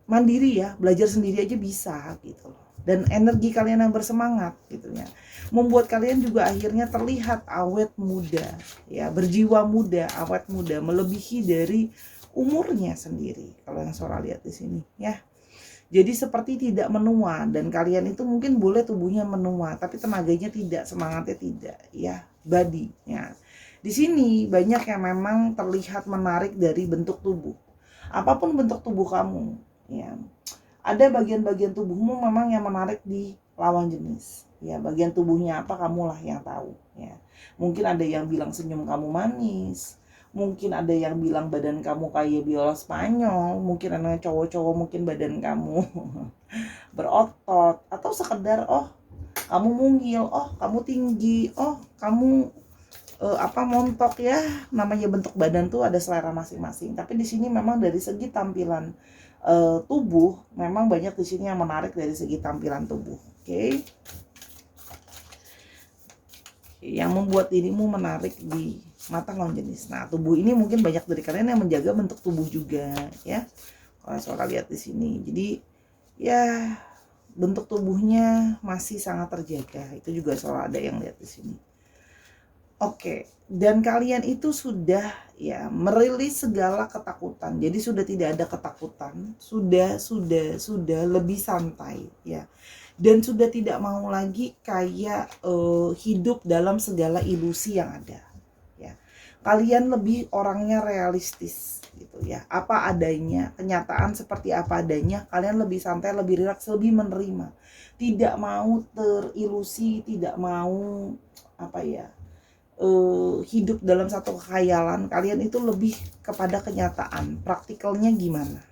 mandiri ya, belajar sendiri aja bisa gitu loh. Dan energi kalian yang bersemangat gitu ya, membuat kalian juga akhirnya terlihat awet muda ya, berjiwa muda, awet muda, melebihi dari umurnya sendiri kalau yang Sora lihat di sini ya. Jadi seperti tidak menua, dan kalian itu mungkin boleh tubuhnya menua tapi tenaganya tidak, semangatnya tidak ya, body ya. Di sini banyak yang memang terlihat menarik dari bentuk tubuh. Apapun bentuk tubuh kamu ya, ada bagian-bagian tubuhmu memang yang menarik di lawan jenis ya. Bagian tubuhnya apa, kamulah yang tahu ya. Mungkin ada yang bilang senyum kamu manis, mungkin ada yang bilang badan kamu kayak biola Spanyol, mungkin ada cowok-cowok mungkin badan kamu berotot, atau sekedar oh kamu mungil, oh kamu tinggi, oh kamu montok ya. Namanya bentuk badan tuh ada selera masing-masing. Tapi di sini memang dari segi tampilan tubuh, memang banyak di sini yang menarik dari segi tampilan tubuh. Oke. Yang membuat dirimu menarik di mata lawan jenis. Nah, tubuh ini mungkin banyak dari kalian yang menjaga bentuk tubuh juga ya. Kalau Sora lihat di sini. Jadi ya bentuk tubuhnya masih sangat terjaga. Itu juga Sora ada yang lihat di sini. Oke, dan kalian itu sudah ya merilis segala ketakutan. Jadi sudah tidak ada ketakutan, sudah lebih santai ya. Dan sudah tidak mau lagi kayak hidup dalam segala ilusi yang ada ya. Kalian lebih orangnya realistis gitu ya. Apa adanya, kenyataan seperti apa adanya, kalian lebih santai, lebih rileks, lebih menerima. Tidak mau terilusi, tidak mau hidup dalam satu khayalan. Kalian itu lebih kepada kenyataan, praktikalnya gimana,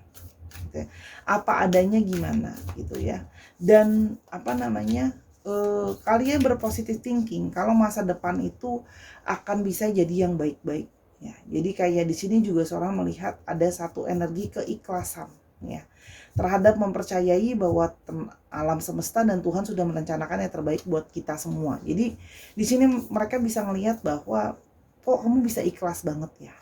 gitu. Apa adanya gimana gitu ya. Dan kalian berpositif thinking kalau masa depan itu akan bisa jadi yang baik-baik ya. Jadi kayak di sini juga seorang melihat ada satu energi keikhlasan ya, terhadap mempercayai bahwa alam semesta dan Tuhan sudah merencanakan yang terbaik buat kita semua. Jadi di sini mereka bisa melihat bahwa kok kamu bisa ikhlas banget ya,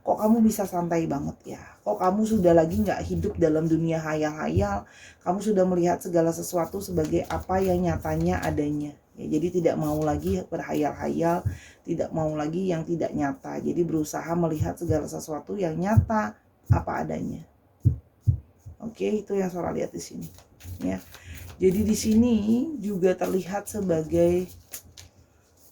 Kok kamu bisa santai banget ya? Kok kamu sudah lagi nggak hidup dalam dunia hayal-hayal? Kamu sudah melihat segala sesuatu sebagai apa yang nyatanya adanya. Ya, jadi tidak mau lagi berhayal-hayal, tidak mau lagi yang tidak nyata. Jadi berusaha melihat segala sesuatu yang nyata apa adanya. Oke, itu yang Sora lihat di sini. Ya, jadi di sini juga terlihat sebagai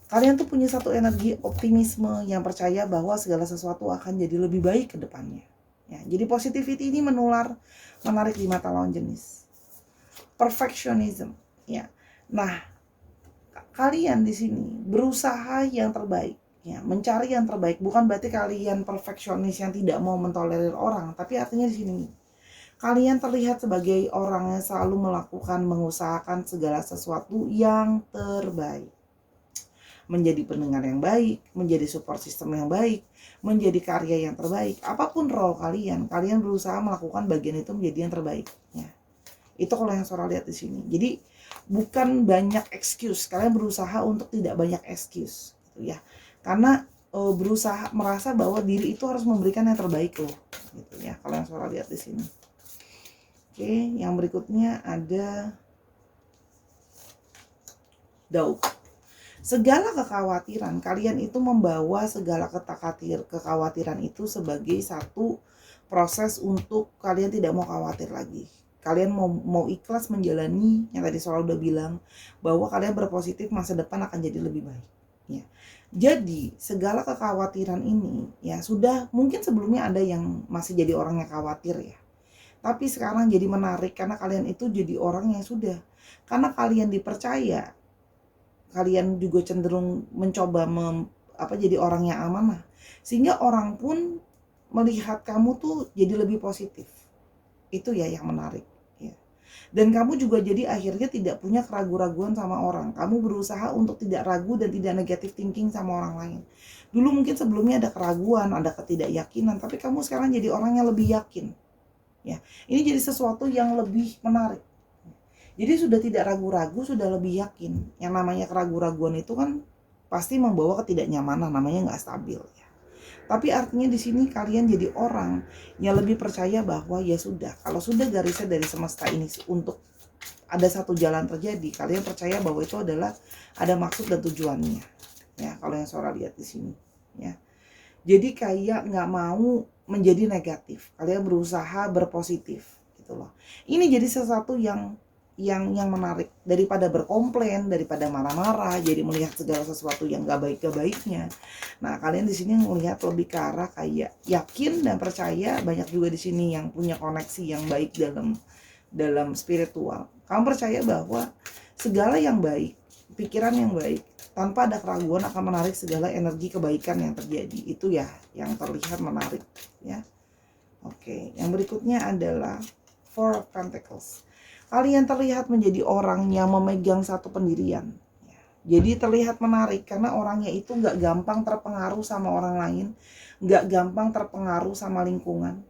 kalian tuh punya satu energi optimisme yang percaya bahwa segala sesuatu akan jadi lebih baik ke depannya. Ya, jadi positivity ini menarik di mata lawan jenis. Perfectionism, ya. Nah, kalian di sini berusaha yang terbaik, ya, mencari yang terbaik. Bukan berarti kalian perfeksionis yang tidak mau mentolerir orang, tapi artinya di sini kalian terlihat sebagai orang yang selalu mengusahakan segala sesuatu yang terbaik. Menjadi pendengar yang baik, menjadi support system yang baik, menjadi karya yang terbaik. Apapun role kalian berusaha melakukan bagian itu menjadi yang terbaik. Ya. Itu kalau yang Sora lihat di sini. Jadi bukan banyak excuse, kalian berusaha untuk tidak banyak excuse, gitu ya. Karena berusaha merasa bahwa diri itu harus memberikan yang terbaik loh, gitu ya. Kalau yang Sora lihat di sini. Oke, yang berikutnya ada Daud. Segala kekhawatiran, kalian itu membawa segala kekhawatiran itu sebagai satu proses untuk kalian tidak mau khawatir lagi. Kalian mau ikhlas menjalani yang tadi Sora udah bilang, bahwa kalian berpositif masa depan akan jadi lebih baik. Ya. Jadi segala kekhawatiran ini ya sudah, mungkin sebelumnya ada yang masih jadi orang yang khawatir ya. Tapi sekarang jadi menarik karena kalian itu jadi orang yang sudah, karena kalian dipercaya, kalian juga cenderung mencoba jadi orang yang amanah, sehingga orang pun melihat kamu tuh jadi lebih positif. Itu ya yang menarik ya. Dan kamu juga jadi akhirnya tidak punya keraguan-raguan sama orang. Kamu berusaha untuk tidak ragu dan tidak negative thinking sama orang lain. Dulu mungkin sebelumnya ada keraguan, ada ketidakyakinan, tapi kamu sekarang jadi orang yang lebih yakin ya. Ini jadi sesuatu yang lebih menarik. Jadi sudah tidak ragu-ragu, sudah lebih yakin. Yang namanya keraguan-raguan itu kan pasti membawa ketidaknyamanan, namanya nggak stabil ya. Tapi artinya di sini kalian jadi orang yang lebih percaya bahwa ya sudah, kalau sudah garisnya dari semesta ini untuk ada satu jalan terjadi, kalian percaya bahwa itu adalah ada maksud dan tujuannya. Ya, kalau yang Sora lihat di sini ya. Jadi kayak nggak mau menjadi negatif, kalian berusaha berpositif gitu loh. Ini jadi sesuatu yang menarik, daripada berkomplain, daripada marah-marah, jadi melihat segala sesuatu yang gak baiknya. Nah, kalian di sini melihat lebih ke arah kayak yakin dan percaya. Banyak juga di sini yang punya koneksi yang baik dalam spiritual. Kamu percaya bahwa segala yang baik, pikiran yang baik, tanpa ada keraguan akan menarik segala energi kebaikan yang terjadi. Itu ya yang terlihat menarik ya. Oke, yang berikutnya adalah Four of Pentacles. Kalian terlihat menjadi orang yang memegang satu pendirian. Jadi terlihat menarik karena orangnya itu nggak gampang terpengaruh sama orang lain, nggak gampang terpengaruh sama lingkungan.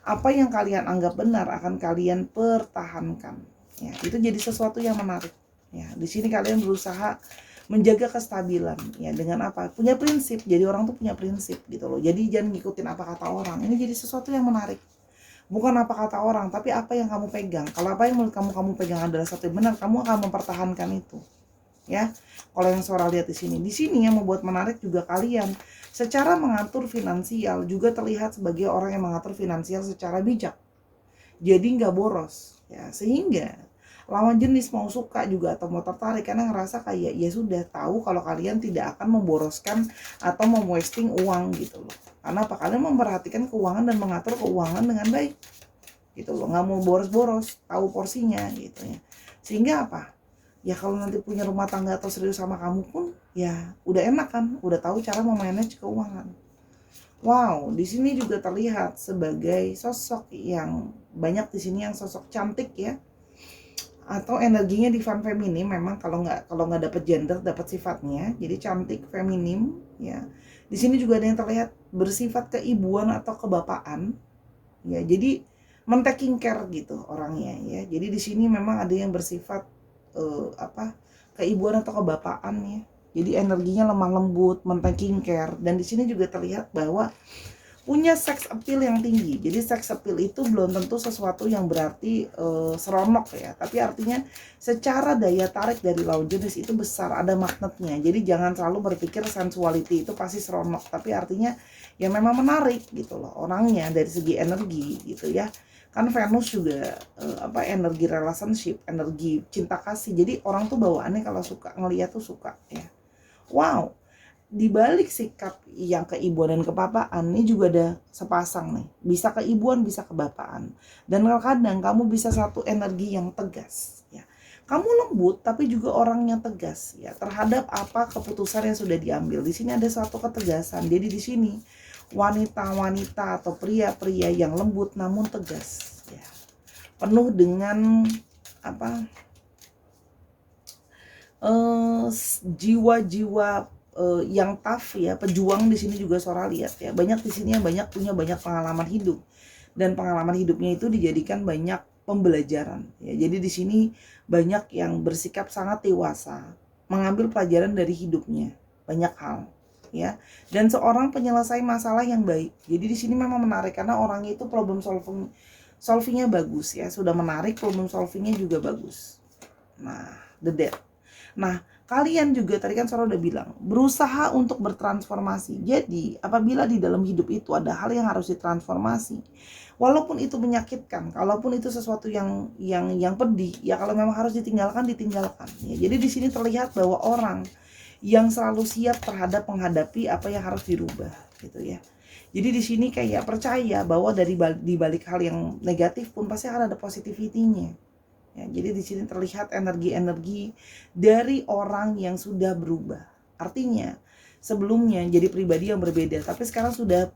Apa yang kalian anggap benar akan kalian pertahankan. Ya, itu jadi sesuatu yang menarik. Ya, di sini kalian berusaha menjaga kestabilan. Ya, dengan apa? Punya prinsip. Jadi orang tuh punya prinsip gitu loh. Jadi jangan ngikutin apa kata orang. Ini jadi sesuatu yang menarik. Bukan apa kata orang, tapi apa yang kamu pegang. Kalau apa yang kamu pegang adalah satu yang benar, kamu akan mempertahankan itu. Ya. Kalau yang Sora lihat di sini yang membuat menarik juga kalian secara mengatur finansial juga terlihat sebagai orang yang mengatur finansial secara bijak. Jadi nggak boros, ya. Sehingga lawan jenis mau suka juga atau mau tertarik karena ngerasa kayak ya sudah tahu kalau kalian tidak akan memboroskan atau wasting uang gitu loh. Karena apa? Kalian memperhatikan keuangan dan mengatur keuangan dengan baik gitu loh, nggak mau boros-boros, tahu porsinya gitu ya. Sehingga apa? Ya kalau nanti punya rumah tangga atau serius sama kamu pun ya udah enak kan, udah tahu cara memanage keuangan. Wow, di sini juga terlihat sebagai sosok yang banyak di sini yang sosok cantik ya, atau energinya divine feminim. Memang kalau nggak dapat gender, dapat sifatnya. Jadi cantik, feminim ya. Di sini juga ada yang terlihat bersifat keibuan atau kebapaan ya. Jadi men-taking care gitu orangnya ya. Jadi di sini memang ada yang bersifat keibuan atau kebapaan ya. Jadi energinya lemah lembut, men-taking care. Dan di sini juga terlihat bahwa punya sex appeal yang tinggi. Jadi sex appeal itu belum tentu sesuatu yang berarti seronok ya, tapi artinya secara daya tarik dari lawan jenis itu besar, ada magnetnya. Jadi jangan selalu berpikir sensuality itu pasti seronok, tapi artinya ya memang menarik gitu loh orangnya dari segi energi gitu ya. Kan Venus juga energi relationship, energi cinta kasih. Jadi orang tuh bawaannya kalau suka ngeliat tuh suka ya. Wow, di balik sikap yang keibuan dan kepapaan ini juga ada sepasang nih, bisa keibuan bisa kebapaan, dan kadang kamu bisa satu energi yang tegas ya, kamu lembut tapi juga orangnya tegas ya terhadap apa keputusan yang sudah diambil. Di sini ada suatu ketegasan. Jadi di sini wanita-wanita atau pria-pria yang lembut namun tegas ya, penuh dengan apa jiwa-jiwa yang tough ya, pejuang. Di sini juga Sora lihat ya, banyak di sini yang punya banyak pengalaman hidup, dan pengalaman hidupnya itu dijadikan banyak pembelajaran ya. Jadi di sini banyak yang bersikap sangat dewasa, mengambil pelajaran dari hidupnya banyak hal ya, dan seorang penyelesai masalah yang baik. Jadi di sini memang menarik karena orangnya itu problem solvingnya bagus ya, sudah menarik, problem solvingnya juga bagus. Nah, the death. Nah, kalian juga tadi kan Sora udah bilang, berusaha untuk bertransformasi. Jadi, apabila di dalam hidup itu ada hal yang harus ditransformasi, walaupun itu menyakitkan, kalaupun itu sesuatu yang pedih, ya kalau memang harus ditinggalkan, ditinggalkan. Ya, jadi di sini terlihat bahwa orang yang selalu siap terhadap menghadapi apa yang harus dirubah, gitu ya. Jadi di sini kayak percaya bahwa di balik hal yang negatif pun pasti akan ada positivity-nya. Ya, jadi di sini terlihat energi-energi dari orang yang sudah berubah. Artinya sebelumnya jadi pribadi yang berbeda, tapi sekarang sudah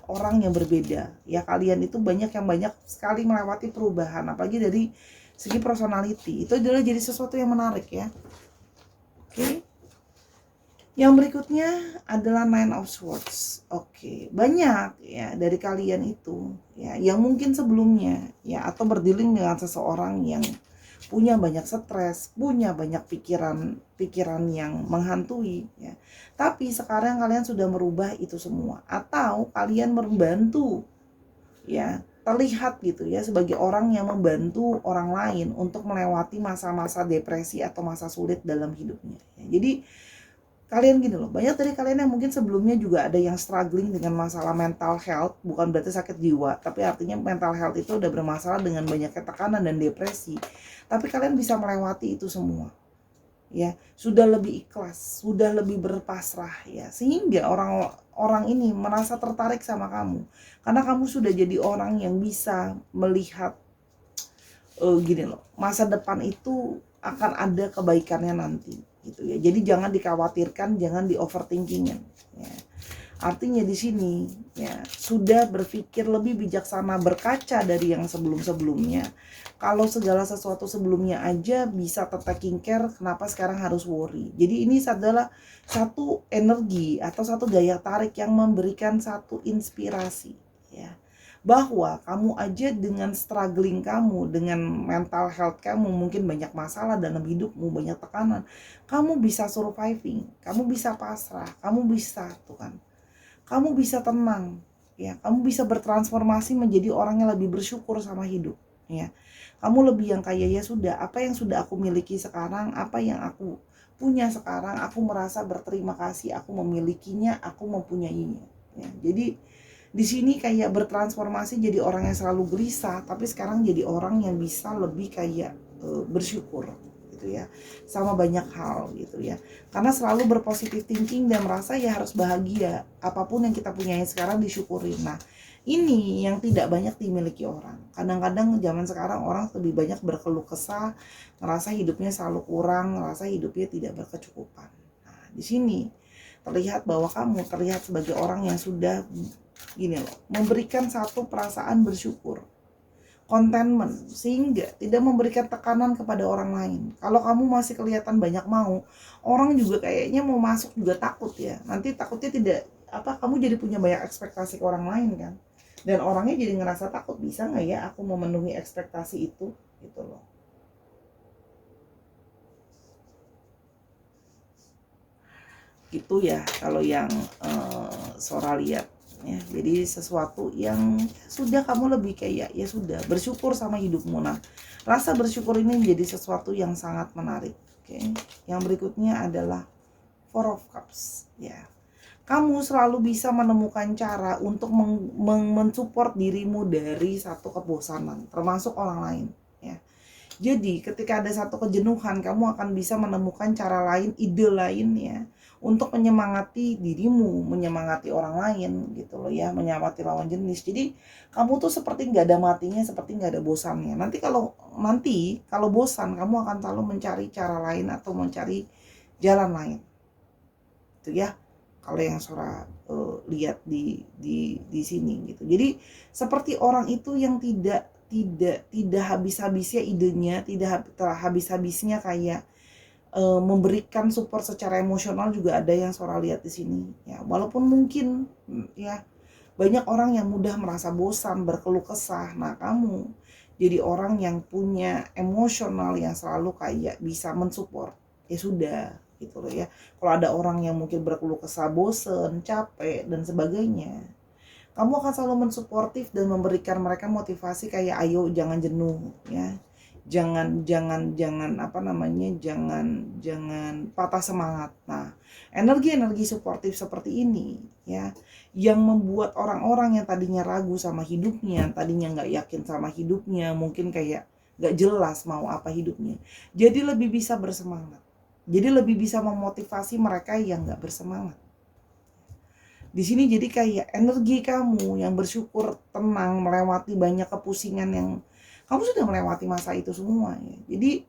orang yang berbeda. Ya, kalian itu banyak sekali melewati perubahan, apalagi dari segi personality. Itu adalah jadi sesuatu yang menarik ya. Oke. Yang berikutnya adalah Nine of Swords. Oke, banyak ya dari kalian itu ya yang mungkin sebelumnya ya atau berdealing dengan seseorang yang punya banyak stres, punya banyak pikiran yang menghantui ya. Tapi sekarang kalian sudah merubah itu semua, atau kalian membantu ya, terlihat gitu ya sebagai orang yang membantu orang lain untuk melewati masa-masa depresi atau masa sulit dalam hidupnya ya. Jadi kalian gini loh, banyak dari kalian yang mungkin sebelumnya juga ada yang struggling dengan masalah mental health, bukan berarti sakit jiwa, tapi artinya mental health itu udah bermasalah dengan banyaknya tekanan dan depresi. Tapi kalian bisa melewati itu semua. Ya, sudah lebih ikhlas, sudah lebih berpasrah ya, sehingga orang ini merasa tertarik sama kamu. Karena kamu sudah jadi orang yang bisa melihat gini loh, masa depan itu akan ada kebaikannya nanti gitu ya. Jadi jangan dikhawatirkan, jangan di overthinkingin ya. Artinya di sini ya sudah berpikir lebih bijaksana, berkaca dari yang sebelum-sebelumnya. Kalau segala sesuatu sebelumnya aja bisa taking care, kenapa sekarang harus worry? Jadi ini adalah satu energi atau satu daya tarik yang memberikan satu inspirasi ya, bahwa kamu aja dengan struggling kamu, dengan mental health kamu, mungkin banyak masalah dalam hidupmu, banyak tekanan, kamu bisa surviving, kamu bisa pasrah, kamu bisa tuh kan, kamu bisa tenang ya, kamu bisa bertransformasi menjadi orang yang lebih bersyukur sama hidup ya. Kamu lebih yang kayak ya sudah, apa yang sudah aku miliki sekarang, apa yang aku punya sekarang, aku merasa berterima kasih, aku memilikinya, aku mempunyainya ya. Jadi di sini kayak bertransformasi jadi orang yang selalu gelisah, tapi sekarang jadi orang yang bisa lebih kayak bersyukur gitu ya, sama banyak hal gitu ya. Karena selalu berpositif thinking dan merasa ya harus bahagia, apapun yang kita punya sekarang disyukurin. Nah, ini yang tidak banyak dimiliki orang. Kadang-kadang zaman sekarang orang lebih banyak berkeluh kesah, ngerasa hidupnya selalu kurang, ngerasa hidupnya tidak berkecukupan. Nah, di sini terlihat bahwa kamu terlihat sebagai orang yang sudah gini loh, memberikan satu perasaan bersyukur, contentment, sehingga tidak memberikan tekanan kepada orang lain. Kalau kamu masih kelihatan banyak mau, orang juga kayaknya mau masuk juga takut ya. Nanti takutnya tidak kamu jadi punya banyak ekspektasi ke orang lain kan, dan orangnya jadi ngerasa takut, bisa nggak ya aku memenuhi ekspektasi itu gitu loh. Gitu ya kalau yang Sora lihat. ya. Jadi sesuatu yang sudah kamu lebih kayak ya sudah bersyukur sama hidupmu. Nah, rasa bersyukur ini menjadi sesuatu yang sangat menarik. Oke, yang berikutnya adalah Four of Cups, ya. Kamu selalu bisa menemukan cara untuk mensupport dirimu dari satu kebosanan, termasuk orang lain, ya. Jadi ketika ada satu kejenuhan, kamu akan bisa menemukan cara lain, ide lain ya, untuk menyemangati dirimu, menyemangati orang lain gitu loh ya, menyemangati lawan jenis. Jadi kamu tuh seperti nggak ada matinya, seperti nggak ada bosannya. Nanti kalau bosan, kamu akan selalu mencari cara lain atau mencari jalan lain. Itu ya. Kalau yang Sora lihat di sini gitu. Jadi seperti orang itu yang tidak habis-habisnya idenya, tidak habis-habisnya kayak memberikan support secara emosional, juga ada yang Sora lihat di sini ya. Walaupun mungkin ya banyak orang yang mudah merasa bosan, berkeluh kesah. Nah, kamu jadi orang yang punya emosional yang selalu kayak bisa mensupport. Ya sudah gitu loh ya. Kalau ada orang yang mungkin berkeluh kesah, bosen, capek dan sebagainya, kamu akan selalu mensuportif dan memberikan mereka motivasi kayak ayo jangan jenuh ya. Jangan apa namanya? Jangan patah semangat. Nah, energi-energi suportif seperti ini ya yang membuat orang-orang yang tadinya ragu sama hidupnya, tadinya nggak yakin sama hidupnya, mungkin kayak nggak jelas mau apa hidupnya, jadi lebih bisa bersemangat. Jadi lebih bisa memotivasi mereka yang nggak bersemangat. Di sini jadi kayak energi kamu yang bersyukur, tenang, melewati banyak kepusingan yang kamu sudah melewati masa itu semua ya. Jadi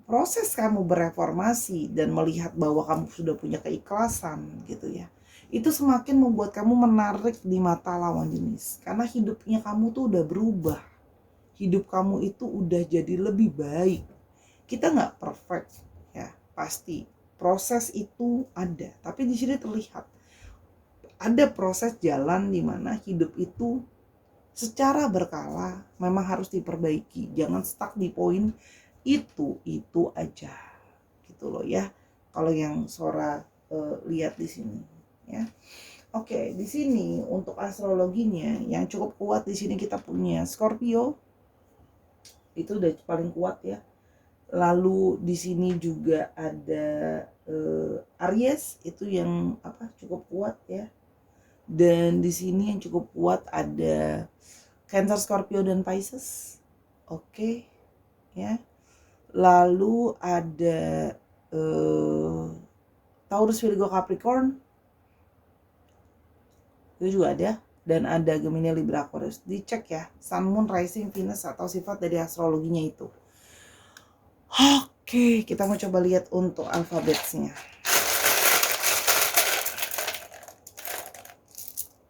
proses kamu bereformasi dan melihat bahwa kamu sudah punya keikhlasan gitu ya, itu semakin membuat kamu menarik di mata lawan jenis. Karena hidupnya kamu tuh udah berubah. Hidup kamu itu udah jadi lebih baik. Kita nggak perfect ya, pasti proses itu ada, tapi di sini terlihat ada proses jalan di mana hidup itu secara berkala memang harus diperbaiki. Jangan stuck di poin itu aja gitu loh ya. Kalau yang Sora lihat di sini ya. Oke, di sini untuk astrologinya yang cukup kuat di sini kita punya Scorpio. Itu udah paling kuat ya. Lalu di sini juga ada Aries, itu yang cukup kuat ya. Dan di sini yang cukup kuat ada Cancer, Scorpio dan Pisces. Oke. Ya. Lalu ada Taurus, Virgo, Capricorn. Itu juga ada. Dan ada Gemini, Libra, Aquarius. Dicek ya, Sun, Moon, Rising, Venus atau sifat dari astrologinya itu. Oke, kita mau coba lihat untuk alfabetnya.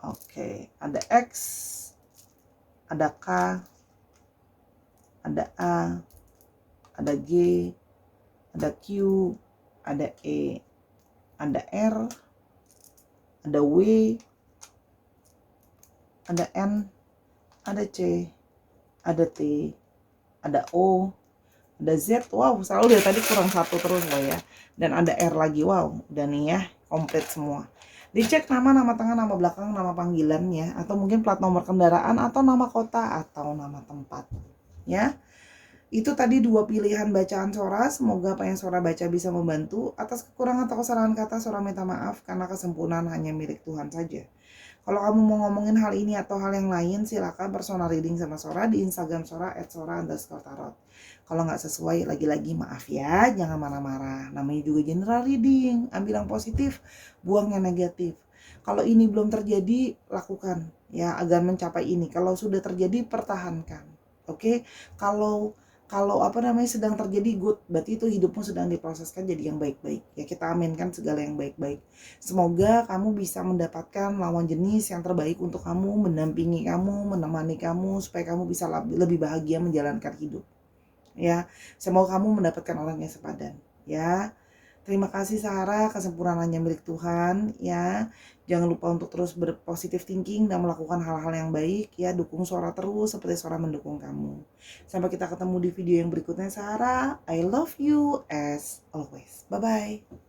Oke, ada X, ada K, ada A, ada G, ada Q, ada E, ada R, ada W, ada N, ada C, ada T, ada O, ada Z. Wow, selalu dari tadi kurang satu terus loh ya. Dan ada R lagi. Wow, udah nih ya, komplit semua. Dicek nama tengah, nama belakang, nama panggilan ya, atau mungkin plat nomor kendaraan, atau nama kota, atau nama tempat ya. Itu tadi 2 pilihan bacaan Sora. Semoga apa yang Sora baca bisa membantu. Atas kekurangan atau kesalahan kata, Sora minta maaf karena kesempurnaan hanya milik Tuhan saja. Kalau kamu mau ngomongin hal ini atau hal yang lain, silakan personal reading sama Sora di Instagram Sora @sora_tarot. Kalau nggak sesuai, lagi-lagi maaf ya, jangan marah-marah. Namanya juga general reading, ambil yang positif, buang yang negatif. Kalau ini belum terjadi, lakukan ya agar mencapai ini. Kalau sudah terjadi, pertahankan. Oke? Kalau sedang terjadi, good, berarti itu hidupmu sedang diproseskan jadi yang baik-baik ya. Kita aminkan segala yang baik-baik. Semoga kamu bisa mendapatkan lawan jenis yang terbaik untuk kamu, mendampingi kamu, menemani kamu supaya kamu bisa lebih bahagia menjalankan hidup ya. Semoga kamu mendapatkan orang yang sepadan ya. Terima kasih Sarah, kesempurnaan hanya milik Tuhan ya. Jangan lupa untuk terus berpositif thinking dan melakukan hal-hal yang baik ya. Dukung Sora terus seperti Sora mendukung kamu. Sampai kita ketemu di video yang berikutnya Sarah. I love you as always. Bye-bye.